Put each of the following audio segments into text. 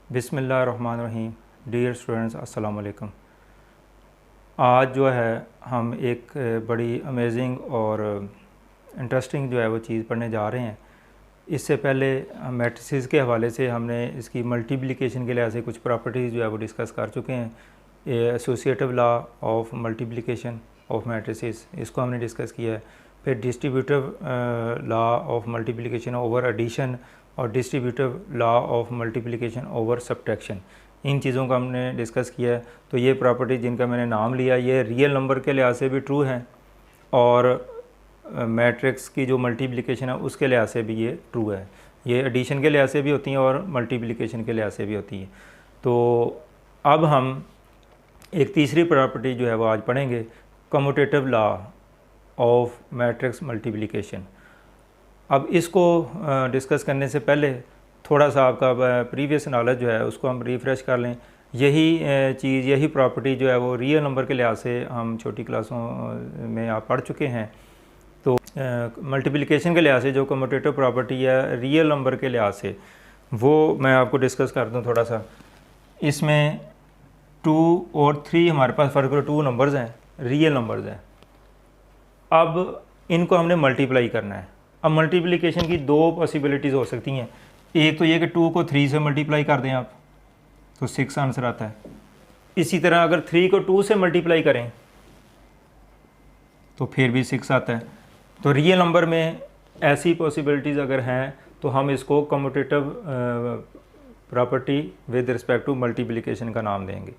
बिस्मिल्लाहिर्रहमानिर्रहीम। Dear students, अस्सलाम वालेकुम। आज जो है हम एक बड़ी अमेजिंग और इंटरेस्टिंग जो है वो चीज़ पढ़ने जा रहे हैं। इससे पहले मैट्रिसेस के हवाले से हमने इसकी मल्टीप्लिकेशन के लिहाज से कुछ प्रॉपर्टीज़ जो है वो डिस्कस कर चुके हैं। Associative law of multiplication of matrices, इसको हमने डिस्कस किया है। फिर distributive law of multiplication over addition और distributive law of multiplication over subtraction, इन चीज़ों का हमने डिस्कस किया है। तो ये प्रॉपर्टी जिनका मैंने नाम लिया, ये रियल नंबर के लिहाज से भी ट्रू हैं और मैट्रिक्स की जो मल्टीप्लिकेशन है उसके लिहाज से भी ये ट्रू है। ये एडिशन के लिहाज से भी होती हैं और मल्टीप्लिकेशन के लिहाज से भी होती हैं। तो अब हम एक तीसरी प्रॉपर्टी जो है वो आज पढ़ेंगे, commutative law of matrix multiplication. अब इसको डिस्कस करने से पहले थोड़ा सा आपका प्रीवियस नॉलेज जो है उसको हम रिफ़्रेश कर लें। यही प्रॉपर्टी जो है वो रियल नंबर के लिहाज से हम छोटी क्लासों में आप पढ़ चुके हैं। तो मल्टीप्लिकेशन के लिहाज से जो कम्यूटेटिव प्रॉपर्टी है रियल नंबर के लिहाज से, वो मैं आपको डिस्कस कर दूं थोड़ा सा। इसमें 2 और 3 हमारे पास फ़र्क 2 नंबर्स हैं, रियल नंबर्स हैं। अब इनको हमने मल्टीप्लाई करना है। अब मल्टीप्लिकेशन की 2 पॉसिबिलिटीज़ हो सकती हैं। एक तो ये कि 2 को 3 से मल्टीप्लाई कर दें आप, तो 6 आंसर आता है। इसी तरह अगर 3 को 2 से मल्टीप्लाई करें तो फिर भी 6 आता है। तो रियल नंबर में ऐसी पॉसिबिलिटीज़ अगर हैं तो हम इसको commutative property with respect to multiplication का नाम देंगे।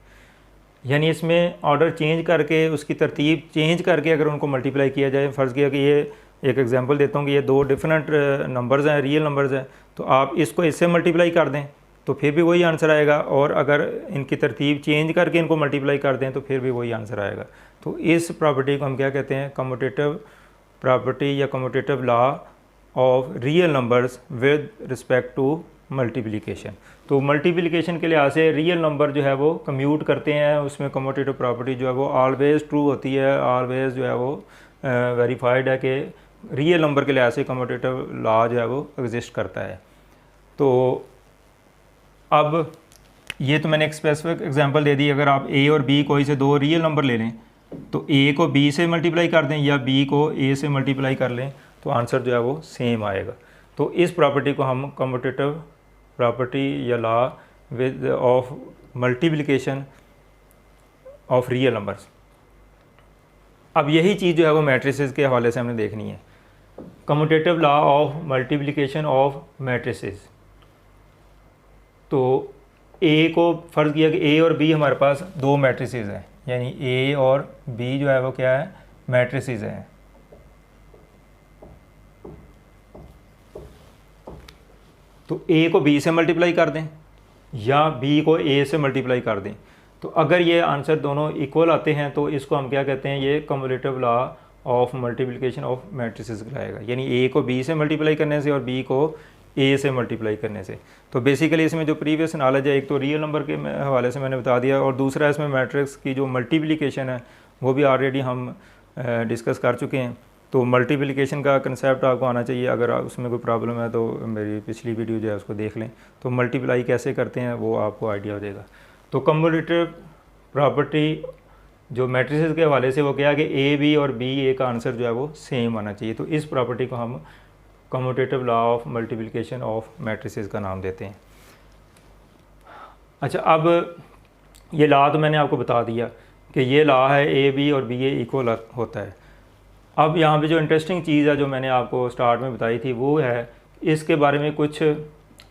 यानी इसमें ऑर्डर चेंज करके, उसकी तरतीब चेंज करके अगर उनको मल्टीप्लाई किया जाए, फ़र्ज़ किया कि ये एक एग्जांपल देता हूँ कि ये 2 डिफरेंट नंबर्स हैं, रियल नंबर्स हैं, तो आप इसको इससे मल्टीप्लाई कर दें तो फिर भी वही आंसर आएगा, और अगर इनकी तरतीब चेंज करके इनको मल्टीप्लाई कर दें तो फिर भी वही आंसर आएगा। तो इस प्रॉपर्टी को हम क्या कहते हैं, कम्यूटेटिव प्रॉपर्टी या commutative law of real numbers with respect to multiplication. तो मल्टीप्लिकेशन के लिहाज से रियल नंबर जो है वो कम्यूट करते हैं, उसमें कम्यूटेटिव प्रॉपर्टी जो है वो ऑलवेज़ ट्रू होती है, ऑलवेज़ जो है वो वेरीफाइड है कि रियल नंबर के लिहाज से कम्यूटेटिव लॉ जो है वो एग्जिस्ट करता है। तो अब ये तो मैंने एक स्पेसिफिक एग्जांपल दे दी। अगर आप ए और बी कोई से 2 रियल नंबर ले लें तो ए को बी से मल्टीप्लाई कर दें या बी को ए से मल्टीप्लाई कर लें तो आंसर जो है वो सेम आएगा। तो इस प्रॉपर्टी को हम कम्यूटेटिव प्रॉपर्टी या law with of multiplication of real numbers. अब यही चीज़ जो है वो मैट्रिसेस के हवाले से हमने देखनी है, commutative law of multiplication of matrices. तो ए को फ़र्ज़ किया कि ए और बी हमारे पास 2 मैट्रिसेस हैं, यानी ए और बी जो है वो क्या है, मैट्रिसेस हैं। तो ए को बी से मल्टीप्लाई कर दें या बी को ए से मल्टीप्लाई कर दें, तो अगर ये आंसर दोनों इक्वल आते हैं तो इसको हम क्या कहते हैं, ये commutative law of multiplication of matrices कहलाएगा। यानी ए को बी से मल्टीप्लाई करने से और बी को ए से मल्टीप्लाई करने से। तो बेसिकली इसमें जो प्रीवियस नॉलेज है, एक तो रियल नंबर के हवाले से मैंने बता दिया, और दूसरा इसमें मैट्रिक्स की जो मल्टीप्लिकेशन है वो भी ऑलरेडी हम डिस्कस कर चुके हैं। तो मल्टीप्लिकेशन का कंसेप्ट आपको आना चाहिए। अगर उसमें कोई प्रॉब्लम है तो मेरी पिछली वीडियो जो है उसको देख लें, तो मल्टीप्लाई कैसे करते हैं वो आपको आइडिया हो जाएगा। तो कम्यूटेटिव प्रॉपर्टी जो मैट्रिसेस के हवाले से वो क्या है कि ए बी और बी ए का आंसर जो है वो सेम आना चाहिए। तो इस प्रॉपर्टी को हम commutative law of multiplication of matrices का नाम देते हैं। अच्छा, अब ये लॉ तो मैंने आपको बता दिया कि ये लॉ है ए बी और बी ए इक्वल होता है। अब यहाँ पे जो इंटरेस्टिंग चीज़ है जो मैंने आपको स्टार्ट में बताई थी वो है, इसके बारे में कुछ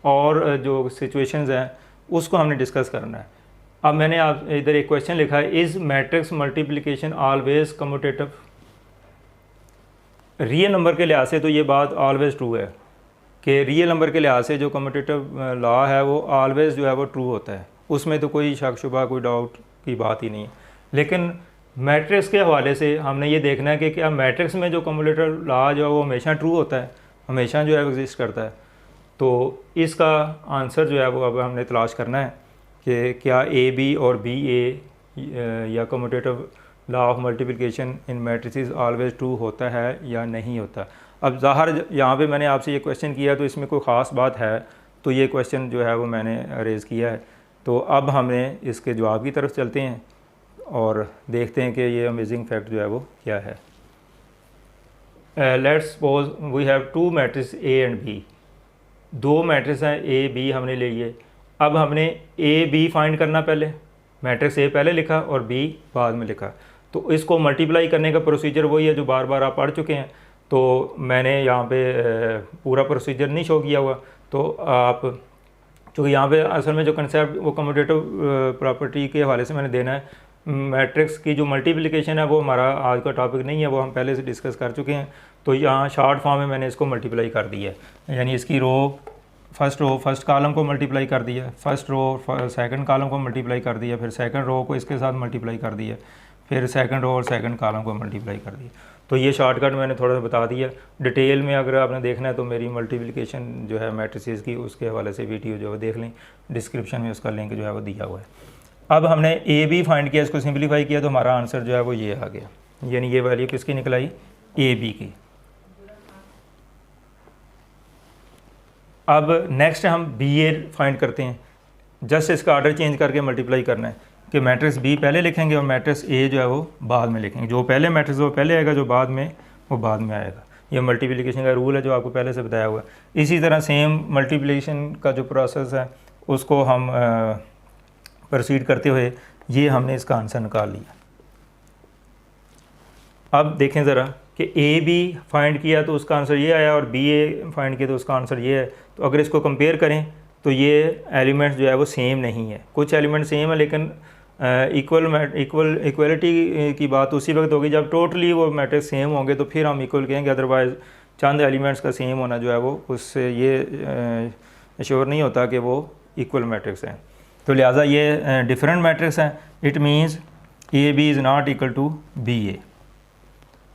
और जो सिचुएशंस हैं उसको हमने डिस्कस करना है। अब मैंने आप इधर एक क्वेश्चन लिखा है, is matrix multiplication always commutative. Real number के लिहाज से तो ये बात ऑलवेज़ ट्रू है कि रियल नंबर के लिहाज से जो कम्यूटेटिव लॉ है वो ऑलवेज़ जो है वो ट्रू होता है, उसमें तो कोई शक शुबा कोई डाउट की बात ही नहीं है। लेकिन मैट्रिक्स के हवाले से हमने ये देखना है कि क्या मैट्रिक्स में जो कम्यूटेटिव लॉ जो है वो हमेशा ट्रू होता है, हमेशा जो है एग्जिस्ट करता है। तो इसका आंसर जो है वो अब हमने तलाश करना है कि क्या ए बी और बी ए या commutative law of multiplication in matrices always true होता है या नहीं होता। अब ज़ाहिर यहाँ पे मैंने आपसे ये क्वेश्चन किया तो इसमें कोई ख़ास बात है तो ये क्वेश्चन जो है वो मैंने रेज़ किया है। तो अब हमें इसके जवाब की तरफ चलते हैं और देखते हैं कि ये अमेजिंग फैक्ट जो है वो क्या है। Let's suppose we have two matrix A and B. दो मैट्रिक्स हैं ए बी हमने ले लिए। अब हमने ए बी फाइंड करना, पहले मैट्रिक्स ए पहले लिखा और बी बाद में लिखा। तो इसको मल्टीप्लाई करने का प्रोसीजर वही है जो बार बार आप पढ़ चुके हैं। तो मैंने यहाँ पे पूरा प्रोसीजर नहीं शो किया हुआ, तो आप चूँकि यहाँ पे असल में जो कंसेप्ट वो कम्यूटेटिव प्रॉपर्टी के हवाले से मैंने देना है। मैट्रिक्स की जो मल्टीप्लिकेशन है वो हमारा आज का टॉपिक नहीं है, वो हम पहले से डिस्कस कर चुके हैं। तो यहाँ शॉर्ट फॉर्म में मैंने इसको मल्टीप्लाई कर दिया है, यानी इसकी फर्स्ट रो फर्स्ट कॉलम को मल्टीप्लाई कर दिया, फर्स्ट रो सेकंड कॉलम को मल्टीप्लाई कर दिया, फिर सेकंड रो को इसके साथ मल्टीप्लाई कर दिया, फिर सेकंड रो और सेकंड कॉलम को मल्टीप्लाई कर दिया। तो ये शॉर्टकट मैंने थोड़ा सा बता दिया। डिटेल में अगर आपने देखना है तो मेरी मल्टीप्लिकेशन जो है मैट्रिसेस की उसके हवाले से वीडियो जो है देख लें, डिस्क्रिप्शन में उसका लिंक जो है वो दिया हुआ है। अब हमने ए बी फाइंड किया, इसको सिंप्लीफाई किया, तो हमारा आंसर जो है वो ये आ गया, यानी ये वैल्यू किसकी निकल आई, ए बी की। अब नेक्स्ट हम बी ए फाइंड करते हैं। जस्ट इसका ऑर्डर चेंज करके मल्टीप्लाई करना है कि मैट्रिक्स बी पहले लिखेंगे और मैट्रिक्स ए जो है वो बाद में लिखेंगे। जो पहले मैट्रिक्स वो पहले आएगा, जो बाद में वो बाद में आएगा। ये मल्टीप्लिकेशन का रूल है जो आपको पहले से बताया हुआ है। इसी तरह सेम मल्टीप्लिकेशन का जो प्रोसेस है उसको हम प्रोसीड करते हुए ये हमने इसका आंसर निकाल लिया। अब देखें ज़रा कि ए बी फाइंड किया तो उसका आंसर ये आया और बी ए फाइंड किया तो उसका आंसर ये है। तो अगर इसको कंपेयर करें तो ये एलिमेंट्स जो है वो सेम नहीं है। कुछ एलिमेंट सेम है लेकिन इक्वलिटी की बात उसी वक्त होगी जब टोटली वो मैट्रिक्स सेम होंगे, तो फिर हम इक्वल कहेंगे। अदरवाइज़ चंद एलिमेंट्स का सेम होना जो है वो उससे ये एश्योर नहीं होता कि वो इक्वल मैट्रिक्स हैं। तो लिहाजा ये डिफरेंट मैट्रिक्स हैं। It means A B is not equal to B A.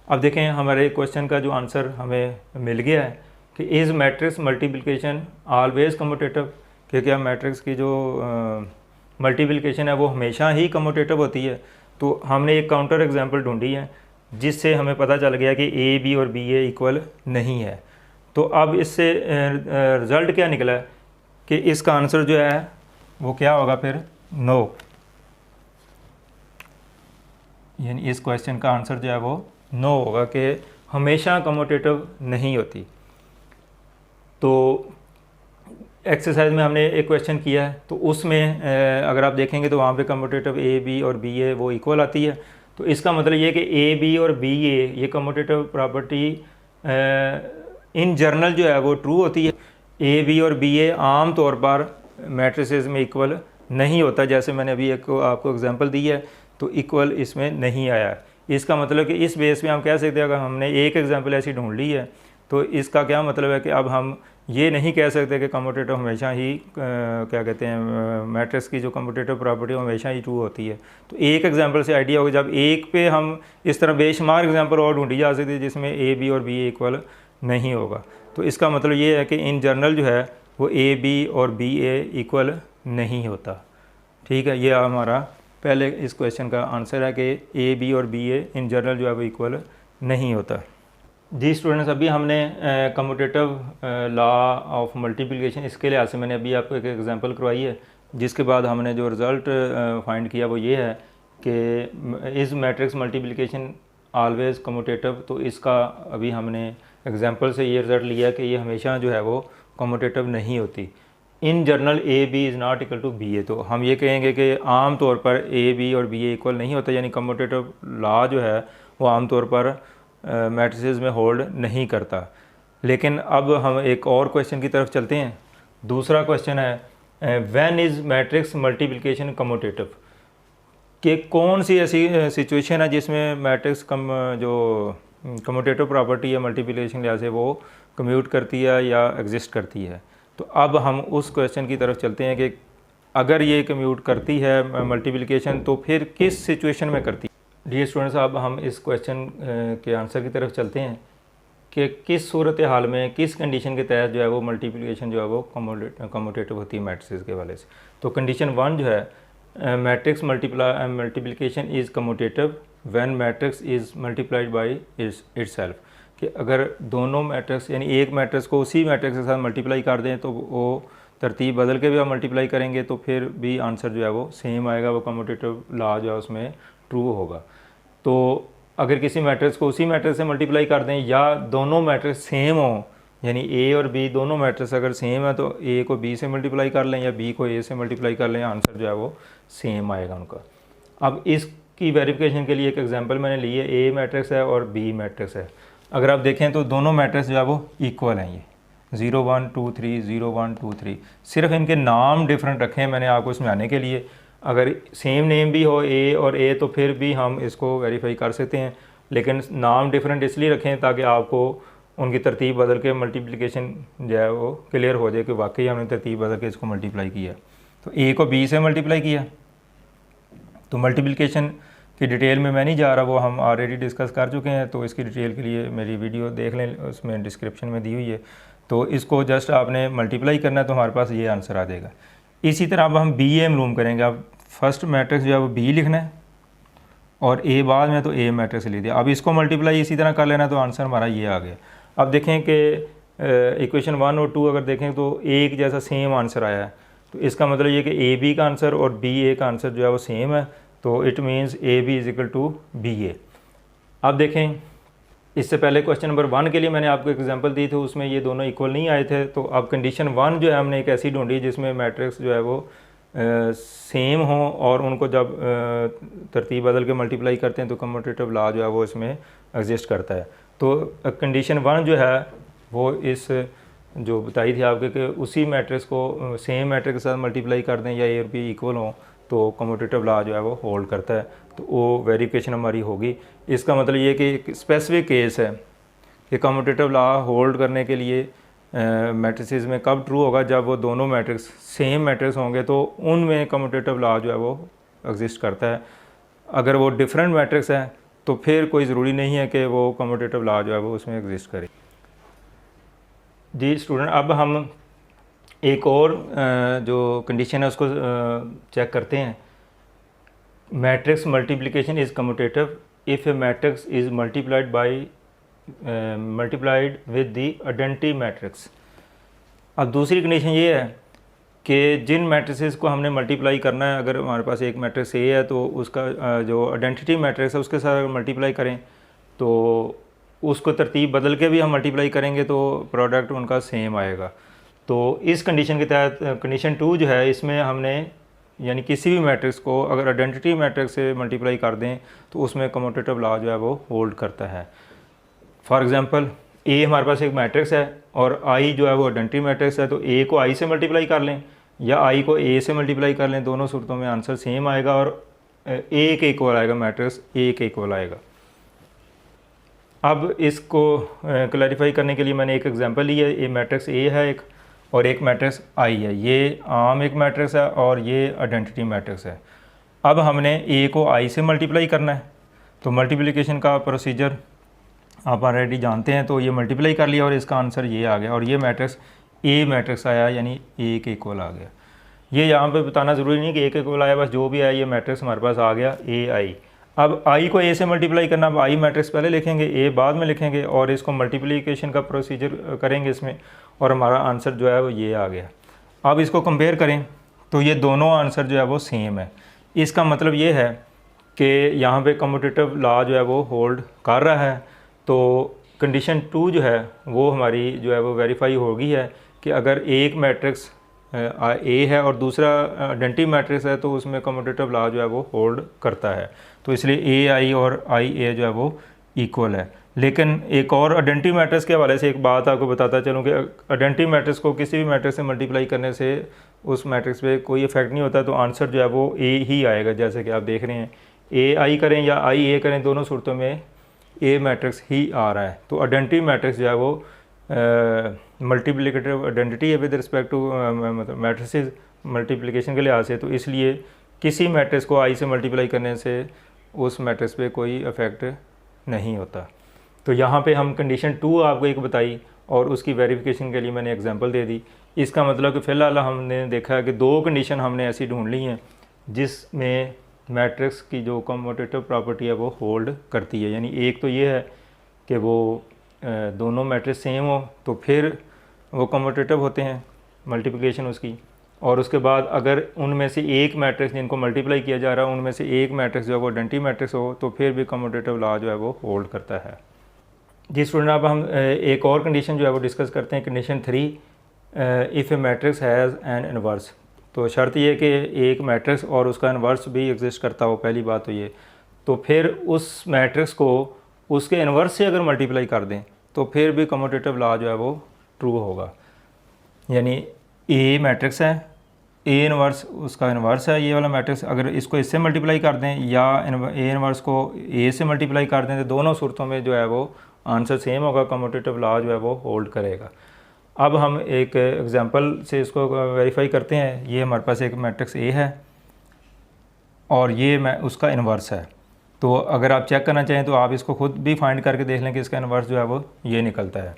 अब देखें हमारे क्वेश्चन का जो आंसर हमें मिल गया है कि is matrix multiplication always commutative, कि क्या मैट्रिक्स की जो मल्टीप्लिकेशन है वो हमेशा ही कम्यूटेटिव होती है। तो हमने एक काउंटर एग्जांपल ढूंढी है जिससे हमें पता चल गया कि ए बी और बी ए इक्वल नहीं है। तो अब इससे रिज़ल्ट क्या निकला है कि इसका आंसर जो है वो क्या होगा फिर, नो। यानी इस क्वेश्चन का आंसर जो है वो नो होगा कि हमेशा कम्यूटेटिव नहीं होती। तो एक्सरसाइज में हमने एक क्वेश्चन किया है, तो उसमें अगर आप देखेंगे तो वहाँ पे कम्यूटेटिव ए बी और बी ए वो इक्वल आती है। तो इसका मतलब ये कि ए बी और बी ए ये कम्यूटेटिव प्रॉपर्टी इन जनरल जो है वो ट्रू होती है। ए बी और बी ए आम तौर पर मैट्रिसेस में इक्वल नहीं होता, जैसे मैंने अभी आपको एग्जांपल दी है, तो इक्वल इसमें नहीं आया। इसका मतलब कि इस बेस पे हम कह सकते हैं अगर हमने एक एग्जांपल ऐसी ढूंढ ली है तो इसका क्या मतलब है कि अब हम ये नहीं कह सकते कि कम्यूटेटिव हमेशा ही क्या कहते हैं मैट्रिक्स की जो कम्यूटेटिव प्रॉपर्टी हमेशा ही ट्रू होती है। तो एक एग्जांपल से आइडिया होगा, जब एक पे हम इस तरह बेशुमार एग्जांपल और ढूंढी जा सकती है जिसमें ए बी और बी इक्वल नहीं होगा। तो इसका मतलब ये है कि इन जनरल जो है वो ए बी और बी ए इक्वल नहीं होता। ठीक है, ये हमारा पहले इस क्वेश्चन का आंसर है कि ए बी और बी ए इन जनरल जो है वो इक्वल नहीं होता। जी स्टूडेंट्स, अभी हमने कम्यूटेटिव लॉ ऑफ मल्टीप्लिकेशन इसके लिहाज से मैंने अभी आपको एक एग्जांपल करवाई है, जिसके बाद हमने जो रिज़ल्ट फाइंड किया वो ये है कि is matrix multiplication always commutative. तो इसका अभी हमने एग्जांपल से ये रिज़ल्ट लिया कि ये हमेशा जो है वो कम्यूटेटिव नहीं होती। In general A B is not equal to B A. तो हम ये कहेंगे कि आम तौर पर ए बी और बी ए इक्वल नहीं होता, यानी कम्यूटेटिव लॉ जो है वो आम तौर पर मैट्रिसेस में होल्ड नहीं करता। लेकिन अब हम एक और क्वेश्चन की तरफ चलते हैं। दूसरा क्वेश्चन है when is matrix multiplication commutative, कि कौन सी ऐसी सिचुएशन है जिसमें मैट्रिक्स जो कम्यूटेटिव प्रॉपर्टी है मल्टीप्लिकेशन लिहाज से वो कम्यूट करती है या एग्जिस्ट करती है। तो अब हम उस क्वेश्चन की तरफ चलते हैं कि अगर ये कम्यूट करती है मल्टीप्लिकेशन तो फिर किस सिचुएशन में करती है। डियर स्टूडेंट्स, अब हम इस क्वेश्चन के आंसर की तरफ चलते हैं कि किस सूरत हाल में किस कंडीशन के तहत जो है वो मल्टीप्लिकेशन जो है वो कम्यूटेटिव होती है मैट्रिसेस के वाले से। तो कंडीशन 1 जो है matrix multiplication is commutative when matrix is multiplied by itself, कि अगर दोनों मैट्रिक्स यानी एक मैट्रिक्स को उसी मैट्रिक्स के साथ मल्टीप्लाई कर दें तो वो तरतीब बदल के भी आप मल्टीप्लाई करेंगे तो फिर भी आंसर जो है वो सेम आएगा, वो कम्यूटेटिव लॉ जो है उसमें ट्रू होगा। तो अगर किसी मैट्रिक्स को उसी मैट्रिक्स से मल्टीप्लाई कर दें या दोनों मैट्रिक्स सेम हो, यानी ए और बी दोनों मैट्रिक्स अगर सेम है तो ए को बी से मल्टीप्लाई कर लें या बी को ए से मल्टीप्लाई कर लें, आंसर जो है वो सेम आएगा उनका। अब इसकी वेरिफिकेशन के लिए एक एग्जांपल मैंने ली है, ए मैट्रिक्स है और बी मैट्रिक्स है। अगर आप देखें तो दोनों मैट्रिक्स जो है वो इक्वल हैं, ये 0 1 2 3 0 1 2 3, सिर्फ इनके नाम डिफरेंट रखे हैं मैंने आपको समझाने के लिए। अगर सेम नेम भी हो ए और ए तो फिर भी हम इसको वेरीफाई कर सकते हैं, लेकिन नाम डिफरेंट इसलिए रखें ताकि आपको उनकी तरतीब बदल के मल्टीप्लिकेशन जो है वो क्लियर हो जाए कि वाकई हमने तरतीब बदल के इसको मल्टीप्लाई किया। तो ए को बी से मल्टीप्लाई किया, तो मल्टीप्लिकेशन की डिटेल में मैं नहीं जा रहा, वो हम ऑलरेडी डिस्कस कर चुके हैं। तो इसकी डिटेल के लिए मेरी वीडियो देख लें, उसमें डिस्क्रिप्शन में दी हुई है। तो इसको जस्ट आपने मल्टीप्लाई करना है तो हमारे पास ये आंसर आ जाएगा। इसी तरह अब हम बी ए मालूम करेंगे। अब फर्स्ट मैट्रिक्स जो है वो बी लिखना है और ए बाद में तो ए मैट्रिक्स लिख दिया। अब इसको मल्टीप्लाई इसी तरह कर लेना तो आंसर हमारा ये आ गया। अब देखें कि इक्वेशन 1 और 2 अगर देखें तो एक जैसा सेम आंसर आया है, तो इसका मतलब ये कि ए बी का आंसर और बी ए का आंसर जो है वो सेम है, तो it means A B is equal to B A. अब देखें, इससे पहले क्वेश्चन नंबर 1 के लिए मैंने आपको एग्जांपल दी थी, उसमें ये दोनों इक्वल नहीं आए थे। तो अब कंडीशन 1 जो है हमने एक ऐसी ढूंढी जिसमें मैट्रिक्स जो है वो सेम हो और उनको जब तरतीब बदल के मल्टीप्लाई करते हैं तो कम्यूटेटिव लॉ जो है वो इसमें एग्जिस्ट करता है। तो कंडीशन 1 जो है वो इस जो बताई थी आपके कि उसी मैट्रिक्स को सेम मैट्रिक्स के साथ मल्टीप्लाई कर दें या ए और बी इक्वल हो तो कम्यूटेटिव लॉ जो है वो होल्ड करता है, तो वो वेरिफिकेशन हमारी होगी। इसका मतलब ये कि एक स्पेसिफिक केस है कि कम्यूटेटिव लॉ होल्ड करने के लिए मैट्रिसेस में कब ट्रू होगा, जब वो दोनों मैट्रिक्स सेम मैट्रिक्स होंगे तो उनमें कम्यूटेटिव लॉ जो है वो एग्जिस्ट करता है। अगर वो डिफरेंट मैट्रिक्स है तो फिर कोई ज़रूरी नहीं है कि वो कम्यूटेटिव लॉ जो है वो उसमें एग्जिस्ट करे। जी स्टूडेंट, अब हम एक और जो कंडीशन है उसको चेक करते हैं। Matrix multiplication is commutative if A matrix is multiplied with the identity matrix. अब दूसरी कंडीशन ये है कि जिन मैट्रिसेस को हमने मल्टीप्लाई करना है, अगर हमारे पास एक मैट्रिक्स ए है तो उसका जो आइडेंटिटी मैट्रिक्स है उसके साथ अगर मल्टीप्लाई करें तो उसको तरतीब बदल के भी हम मल्टीप्लाई करेंगे तो प्रोडक्ट उनका सेम आएगा। तो इस कंडीशन के तहत कंडीशन 2 जो है, इसमें हमने यानी किसी भी मैट्रिक्स को अगर आइडेंटिटी मैट्रिक्स से मल्टीप्लाई कर दें तो उसमें कम्यूटेटिव लॉ जो है वो होल्ड करता है। फॉर एग्जांपल, ए हमारे पास एक मैट्रिक्स है और आई जो है वो आइडेंटिटी मैट्रिक्स है, तो ए को आई से मल्टीप्लाई कर लें या आई को ए से मल्टीप्लाई कर लें, दोनों सूरतों में आंसर सेम आएगा और ए के इक्वल आएगा, मैट्रिक्स ए के इक्वल आएगा। अब इसको क्लैरिफाई करने के लिए मैंने एक एग्जांपल लिया है। ये मैट्रिक्स ए है एक और एक मैट्रिक्स आई है। ये आम एक मैट्रिक्स है और ये आइडेंटिटी मैट्रिक्स है। अब हमने ए को आई से मल्टीप्लाई करना है, तो मल्टीप्लिकेशन का प्रोसीजर आप ऑलरेडी जानते हैं। तो ये मल्टीप्लाई कर लिया और इसका आंसर ये आ गया और ये मैट्रिक्स ए मैट्रिक्स आया, यानी ए के इक्वल आ गया। ये यहाँ पे बताना ज़रूरी नहीं कि ए के इक्वल आया, बस जो भी आया ये मैट्रिक्स हमारे पास आ गया ए आई। अब आई को ए से मल्टीप्लाई करना, अब आई मैट्रिक्स पहले लिखेंगे, ए बाद में लिखेंगे और इसको मल्टीप्लिकेशन का प्रोसीजर करेंगे इसमें और हमारा आंसर जो है वो ये आ गया। अब इसको कंपेयर करें तो ये दोनों आंसर जो है वो सेम है। इसका मतलब ये है कि यहाँ पे कम्यूटेटिव लॉ जो है वो होल्ड कर रहा है। तो कंडीशन 2 जो है वो हमारी जो है वो वेरीफाई हो गई है कि अगर एक मैट्रिक्स ए है और दूसरा आइडेंटिटी मैट्रिक्स है तो उसमें कम्यूटेटिव लॉ जो है वो होल्ड करता है। तो इसलिए ए आई और आई ए जो है वो इक्वल है। लेकिन एक और आइडेंटिटी मैट्रिक्स के हवाले से एक बात आपको बताता चलूँ कि आइडेंटिटी मैट्रिक्स को किसी भी मैट्रिक्स से मल्टीप्लाई करने से उस मैट्रिक्स पे कोई इफेक्ट नहीं होता, तो आंसर जो है वो ए ही आएगा। जैसे कि आप देख रहे हैं, ए आई करें या आई ए करें, दोनों सूरतों में ए मैट्रिक्स ही आ रहा है। तो आइडेंटिटी मैट्रिक्स जो है वो मल्टीप्लिकेटिव आइडेंटिटी है विद रिस्पेक्ट टू मतलब मैट्रिसेस मल्टीप्लिकेशन के लिहाज से, तो इसलिए किसी मैट्रिक्स को आई से मल्टीप्लाई करने से उस मैट्रिक्स पे कोई इफेक्ट नहीं होता। तो यहाँ पे हम कंडीशन 2 आपको एक बताई और उसकी वेरिफिकेशन के लिए मैंने एग्जांपल दे दी। इसका मतलब कि फ़िलहाल हमने देखा है कि 2 कंडीशन हमने ऐसी ढूंढ ली हैं जिसमें मैट्रिक्स की जो कम्यूटेटिव प्रॉपर्टी है वो होल्ड करती है। यानी एक तो ये है कि वो दोनों मैट्रिक्स सेम हो तो फिर वो कम्यूटेटिव होते हैं, मल्टीप्लिकेशन उसकी, और उसके बाद अगर उनमें से एक मैट्रिक्स जिनको मल्टीप्लाई किया जा रहा है उनमें से एक मैट्रिक्स जो है वो आइडेंटिटी मैट्रिक्स हो, तो फिर भी कम्यूटेटिव लॉ जो है वो होल्ड करता है। जी स्टूडेंट, अब हम एक और कंडीशन जो है वो डिस्कस करते हैं, condition 3, if A matrix has an inverse. तो शर्त ये कि एक मैट्रिक्स और उसका इन्वर्स भी एग्जिस्ट करता हो, पहली बात तो ये। तो फिर उस मैट्रिक्स को उसके इन्वर्स से अगर मल्टीप्लाई कर दें तो फिर भी कम्यूटेटिव लॉ जो है वो ट्रू होगा। यानी ए मैट्रिक्स है, ए इन्वर्स उसका इन्वर्स है ये वाला मैट्रिक्स, अगर इसको इससे मल्टीप्लाई कर दें या ए इन्वर्स को ए से मल्टीप्लाई कर दें तो दोनों सूरतों में जो है वो आंसर सेम होगा, कम्यूटेटिव लॉ जो है वो होल्ड करेगा। अब हम एक एग्जांपल से इसको वेरीफाई करते हैं। ये हमारे पास एक मैट्रिक्स ए है और ये उसका इन्वर्स है। तो अगर आप चेक करना चाहें तो आप इसको खुद भी फाइंड करके देख लें कि इसका इन्वर्स जो है वो ये निकलता है।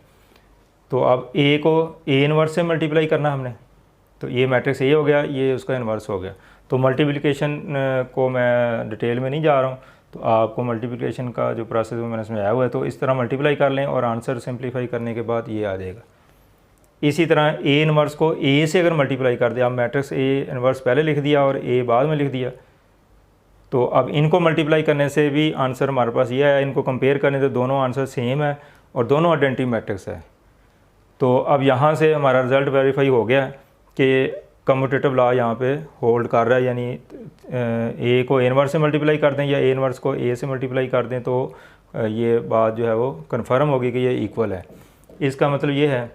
तो अब ए को ए इन्वर्स से मल्टीप्लाई करना हमने, तो ये मैट्रिक्स ए हो गया, ये उसका इन्वर्स हो गया। तो मल्टीप्लिकेशन को मैं डिटेल में नहीं जा रहा हूँ, तो आपको मल्टीप्लिकेशन का जो प्रोसेस वो मैंने समझाया हुआ है, तो इस तरह मल्टीप्लाई कर लें और आंसर सिंप्लीफाई करने के बाद ये आ जाएगा। इसी तरह ए इन्वर्स को ए से अगर मल्टीप्लाई कर दिया, आप मैट्रिक्स ए इन्वर्स पहले लिख दिया और ए बाद में लिख दिया, तो अब इनको मल्टीप्लाई करने से भी आंसर हमारे पास ये है। इनको कंपेयर करने तो दोनों आंसर सेम है और दोनों आइडेंटिटी मैट्रिक्स है। तो अब यहाँ से हमारा रिज़ल्ट वेरीफाई हो गया कि कम्यूटेटिव लॉ यहाँ पे होल्ड कर रहा है, यानी ए को ए इन्वर्स से मल्टीप्लाई कर दें या ए इन्वर्स को ए से मल्टीप्लाई कर दें तो ये बात जो है वो कन्फर्म होगी कि ये इक्वल है। इसका मतलब ये है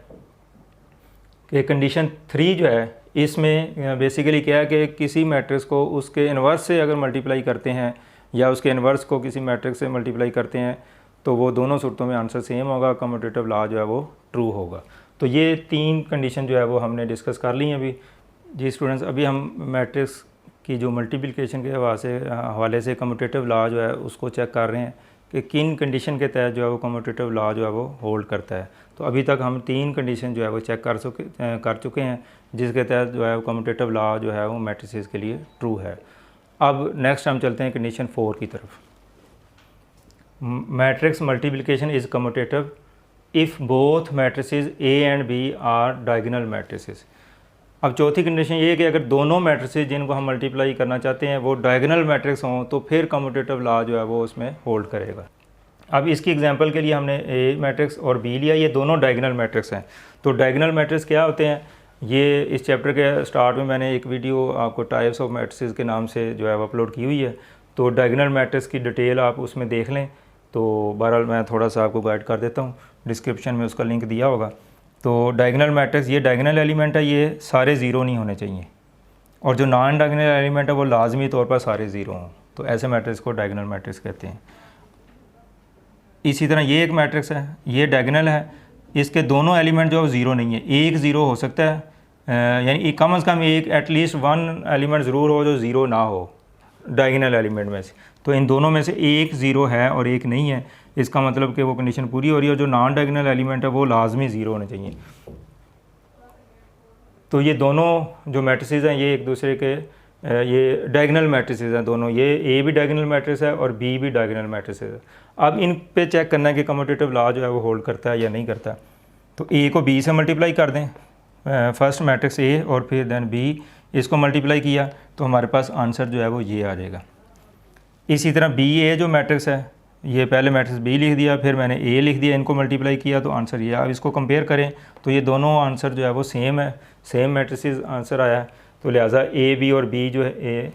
कि कंडीशन 3 जो है इसमें बेसिकली क्या है कि किसी मैट्रिक्स को उसके इन्वर्स से अगर मल्टीप्लाई करते हैं या उसके इन्वर्स को किसी मैट्रिक्स से मल्टीप्लाई करते हैं तो वो दोनों सूरतों में आंसर सेम होगा, कम्यूटेटिव लॉ जो है वो ट्रू होगा। तो ये 3 कंडीशन जो है वो हमने डिस्कस कर ली हैं अभी। जी स्टूडेंट्स, अभी हम मैट्रिक्स की जो मल्टीप्लिकेशन के हवाले से कम्यूटेटिव लॉ जो है उसको चेक कर रहे हैं कि किन कंडीशन के तहत जो है वो कम्यूटेटिव लॉ जो है वो होल्ड करता है। तो अभी तक हम 3 कंडीशन जो है वो चेक कर चुके हैं जिसके तहत जो है वो कम्यूटेटिव लॉ जो है वो मैट्रिसेस के लिए ट्रू है। अब नेक्स्ट हम चलते हैं कंडीशन 4 की तरफ। Matrix multiplication is commutative if both matrices A and B are diagonal matrices. अब चौथी कंडीशन ये है कि अगर दोनों मैट्रिसेस जिनको हम मल्टीप्लाई करना चाहते हैं वो डायगोनल मैट्रिक्स हों तो फिर कम्यूटेटिव लॉ जो है वो उसमें होल्ड करेगा। अब इसकी एग्जांपल के लिए हमने ए मैट्रिक्स और बी लिया, ये दोनों डायगोनल मैट्रिक्स हैं। तो डायगोनल मैट्रिक्स क्या होते हैं, ये इस चैप्टर के स्टार्ट में मैंने एक वीडियो आपको टाइप्स ऑफ मैट्रिसेस के नाम से जो है वो अपलोड की हुई है। तो डायगोनल मैट्रिक्स की डिटेल आप उसमें देख लें। तो बहरहाल मैं थोड़ा सा आपको गाइड कर देता हूँ, डिस्क्रिप्शन में उसका लिंक दिया होगा। तो डायगोनल मैट्रिक्स, ये डायगोनल एलिमेंट है, ये सारे ज़ीरो नहीं होने चाहिए, और जो नॉन डायगोनल एलिमेंट है वो लाजमी तौर पर सारे ज़ीरो हों। तो ऐसे मैट्रिक्स को डायगोनल मैट्रिक्स कहते हैं। इसी तरह ये एक मैट्रिक्स है, ये डायगोनल है, इसके दोनों एलिमेंट जो है ज़ीरो नहीं है, एक ज़ीरो हो सकता है, यानी कम से कम एक एटलीस्ट वन एलिमेंट ज़रूर हो जो ज़ीरो ना हो डायगोनल एलिमेंट में से। तो इन दोनों में से एक ज़ीरो है और एक नहीं है, इसका मतलब कि वो कंडीशन पूरी हो रही है। जो नॉन डायगोनल एलिमेंट है वो लाजमी ज़ीरो होने चाहिए। तो ये दोनों जो मैट्रिसेस हैं ये एक दूसरे के ये डायगोनल मैट्रिसेस हैं दोनों, ये ए भी डायगोनल मैट्रिक्स है और बी भी डायगोनल मैट्रिक्स है। अब इन पे चेक करना है कि कम्यूटेटिव लॉ जो है वो होल्ड करता है या नहीं करता। तो ए को बी से मल्टीप्लाई कर दें, फर्स्ट मैट्रिक्स ए और फिर देन बी, इसको मल्टीप्लाई किया तो हमारे पास आंसर जो है वो ये आ जाएगा। इसी तरह बी ए जो मैट्रिक्स है, ये पहले मैट्रिक्स बी लिख दिया, फिर मैंने ए लिख दिया, इनको मल्टीप्लाई किया तो आंसर ये। अब इसको कंपेयर करें तो ये दोनों आंसर जो है वो सेम है, सेम मैट्रिसेस आंसर आया है। तो लिहाजा ए बी और बी जो है ए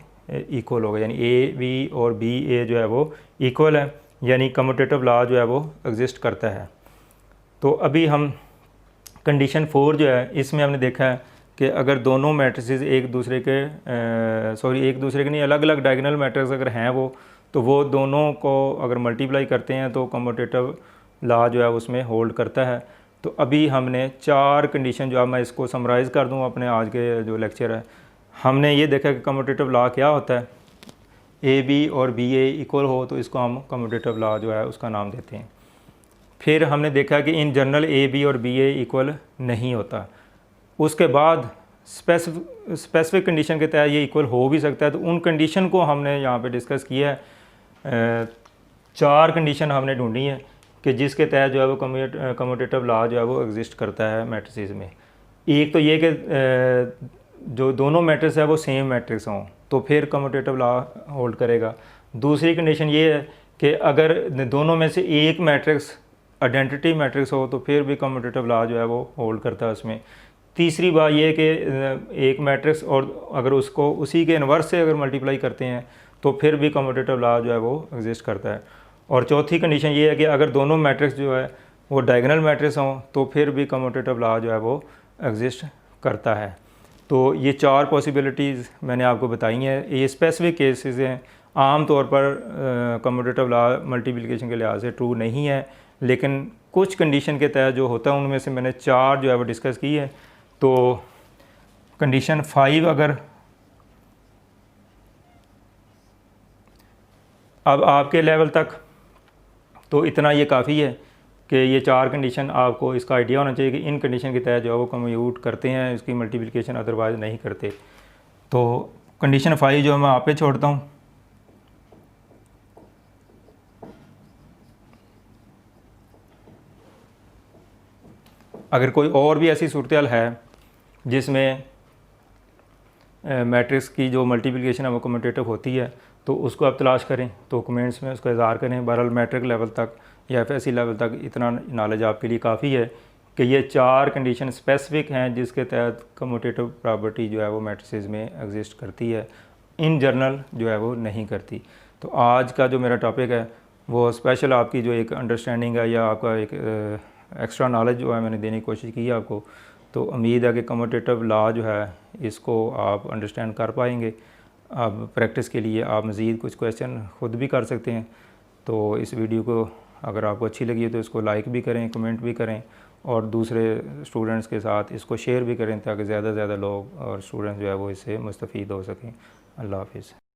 इक्वल हो गया, यानी ए बी और बी ए जो है वो इक्वल है, यानी कम्यूटेटिव लॉ जो है वो एग्जिस्ट करता है। तो अभी हम कंडीशन 4 जो है इसमें हमने देखा है कि अगर दोनों मैट्रिसेस एक दूसरे के नहीं, अलग अलग डायगोनल मैट्रिक्स अगर हैं तो वो दोनों को अगर मल्टीप्लाई करते हैं तो कम्यूटेटिव लॉ जो है उसमें होल्ड करता है। तो अभी हमने 4 कंडीशन, जो अब मैं इसको समराइज़ कर दूं अपने आज के जो लेक्चर है, हमने ये देखा कि कम्यूटेटिव लॉ क्या होता है। ए बी और बी ए इक्वल हो तो इसको हम कम्यूटेटिव लॉ जो है उसका नाम देते हैं। फिर हमने देखा कि इन जनरल ए बी और बी ए इक्वल नहीं होता। उसके बाद स्पेसिफिक कंडीशन के तहत ये इक्वल हो भी सकता है, तो उन कंडीशन को हमने यहाँ पे डिस्कस किया है। 4 कंडीशन हमने ढूंढी हैं कि जिसके तहत जो है वो कम्यूटेटिव लॉ जो है वो एग्जिस्ट करता है मैट्रिसेस में। एक तो ये कि जो दोनों मैट्रिक्स है वो सेम मैट्रिक्स हों तो फिर कम्यूटेटिव लॉ होल्ड करेगा। दूसरी कंडीशन ये है कि अगर दोनों में से एक मैट्रिक्स आइडेंटिटी मैट्रिक्स हो तो फिर भी कम्यूटेटिव लॉ जो है वो होल्ड करता है उसमें। तीसरी बात ये कि एक मैट्रिक्स और अगर उसको उसी के इन्वर्स से अगर मल्टीप्लाई करते हैं तो फिर भी कम्यूटेटिव लॉ जो है वो एग्जिस्ट करता है। और चौथी कंडीशन ये है कि अगर दोनों मैट्रिक्स जो है वो डायगोनल मैट्रिक्स हों तो फिर भी कम्यूटेटिव लॉ जो है वो एग्जिस्ट करता है। तो ये 4 पॉसिबिलिटीज़ मैंने आपको बताई हैं। ये स्पेसिफिक केसेस हैं, आम तौर पर कम्यूटेटिव लॉ मल्टीप्लिकेशन के लिहाज से ट्रू नहीं है, लेकिन कुछ कंडीशन के तहत जो होता है उनमें से मैंने 4 जो है वो डिस्कस की है। तो कंडीशन 5 अगर अब आपके लेवल तक तो इतना ये काफ़ी है कि ये 4 कंडीशन आपको इसका आइडिया होना चाहिए कि इन कंडीशन के तहत जो है वो कम्यूट करते हैं इसकी मल्टीप्लिकेशन, अदरवाइज़ नहीं करते। तो कंडीशन 5 जो है मैं आप पे छोड़ता हूँ। अगर कोई और भी ऐसी सूरत हाल है जिसमें मैट्रिक्स की जो मल्टीप्लिकेशन है वो कम्यूटेटिव होती है तो उसको आप तलाश करें, तो कमेंट्स में उसका इज़हार करें। बहरहाल मैट्रिक लेवल तक या एफएससी लेवल तक इतना नॉलेज आपके लिए काफ़ी है कि ये 4 कंडीशन स्पेसिफिक हैं जिसके तहत कम्यूटेटिव प्रॉपर्टी जो है वो मैट्रिसेस में एग्जिस्ट करती है, इन जनरल जो है वो नहीं करती। तो आज का जो मेरा टॉपिक है वो स्पेशल आपकी जो एक अंडरस्टैंडिंग है या आपका एक एक्स्ट्रा नॉलेज जो है मैंने देने की कोशिश की है आपको। तो उम्मीद है कि कम्यूटेटिव लॉ जो है इसको आप अंडरस्टैंड कर पाएंगे। अब प्रैक्टिस के लिए आप मज़ीद कुछ क्वेश्चन ख़ुद भी कर सकते हैं। तो इस वीडियो को अगर आपको अच्छी लगी है तो इसको लाइक भी करें, कमेंट भी करें और दूसरे स्टूडेंट्स के साथ इसको शेयर भी करें ताकि ज़्यादा से ज़्यादा लोग और स्टूडेंट्स जो है वो इससे मुस्तफ़ीद हो सकें। अल्लाह हाफ़िज़।